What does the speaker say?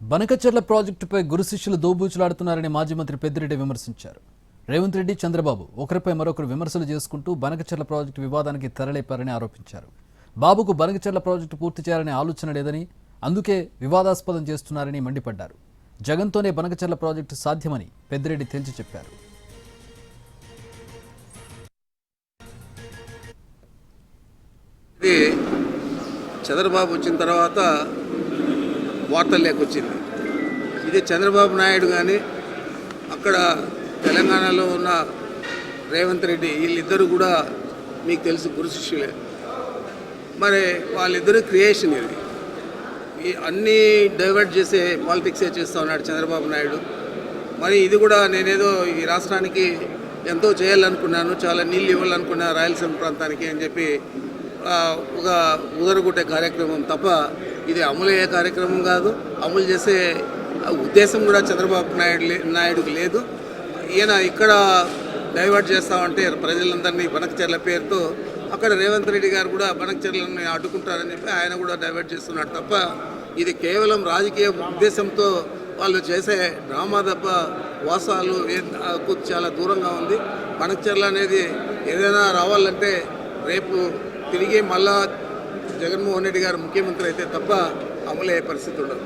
బనకచెర్ల ప్రాజెక్టుపై గురు శిష్యులు దోబూచులాడుతున్నారని మాజీ మంత్రి పెద్దిరెడ్డి విమర్శించారు. రేవంత్ రెడ్డి, చంద్రబాబు ఒకరిపై మరొకరు విమర్శలు చేసుకుంటూ బనకచెర్ల ప్రాజెక్టు వివాదానికి తెరలేపారని ఆరోపించారు. బాబుకు బనకచెర్ల ప్రాజెక్టు పూర్తి చేయాలనే ఆలోచన లేదని, అందుకే వివాదాస్పదం చేస్తున్నారని మండిపడ్డారు. జగన్తోనే బనకచెర్ల ప్రాజెక్టు సాధ్యమని పెద్దిరెడ్డి తేల్చి చెప్పారు. చంద్రబాబు వచ్చిన తర్వాత వార్తలు లేకొచ్చింది. ఇది చంద్రబాబు నాయుడు కానీ అక్కడ తెలంగాణలో ఉన్న రేవంత్ రెడ్డి వీళ్ళిద్దరూ కూడా మీకు తెలుసు గురు శిష్యులే. మరి వాళ్ళిద్దరూ క్రియేషన్ ఇది. ఈ అన్నీ డైవర్ట్ చేసే పాలిటిక్సే చేస్తూ ఉన్నాడు చంద్రబాబు నాయుడు. మరి ఇది కూడా నేనేదో ఈ రాష్ట్రానికి ఎంతో చేయాలనుకున్నాను, చాలా నీళ్ళు ఇవ్వాలనుకున్నాను రాయలసీమ ప్రాంతానికి అని చెప్పి ఒక ఉదరగొట్టే కార్యక్రమం తప్ప ఇది అమలయ్యే కార్యక్రమం కాదు. అమలు చేసే ఉద్దేశం కూడా చంద్రబాబు నాయుడుకి లేదు. ఈయన ఇక్కడ డైవర్ట్ చేస్తామంటే ప్రజలందరినీ బనకచెర్ల పేరుతో అక్కడ రేవంత్ రెడ్డి గారు కూడా బనకచెర్లని అడ్డుకుంటారని చెప్పి ఆయన కూడా డైవర్ట్ చేస్తున్నాడు తప్ప ఇది కేవలం రాజకీయ ఉద్దేశంతో వాళ్ళు చేసే డ్రామా తప్ప వాస్తవాలకు చాలా దూరంగా ఉంది. బనకచెర్ల అనేది ఏదైనా రావాలంటే రేపు తిరిగి మళ్ళా జగన్మోహన్ రెడ్డి గారు ముఖ్యమంత్రి అయితే తప్ప అమలయ్యే పరిస్థితి ఉండదు.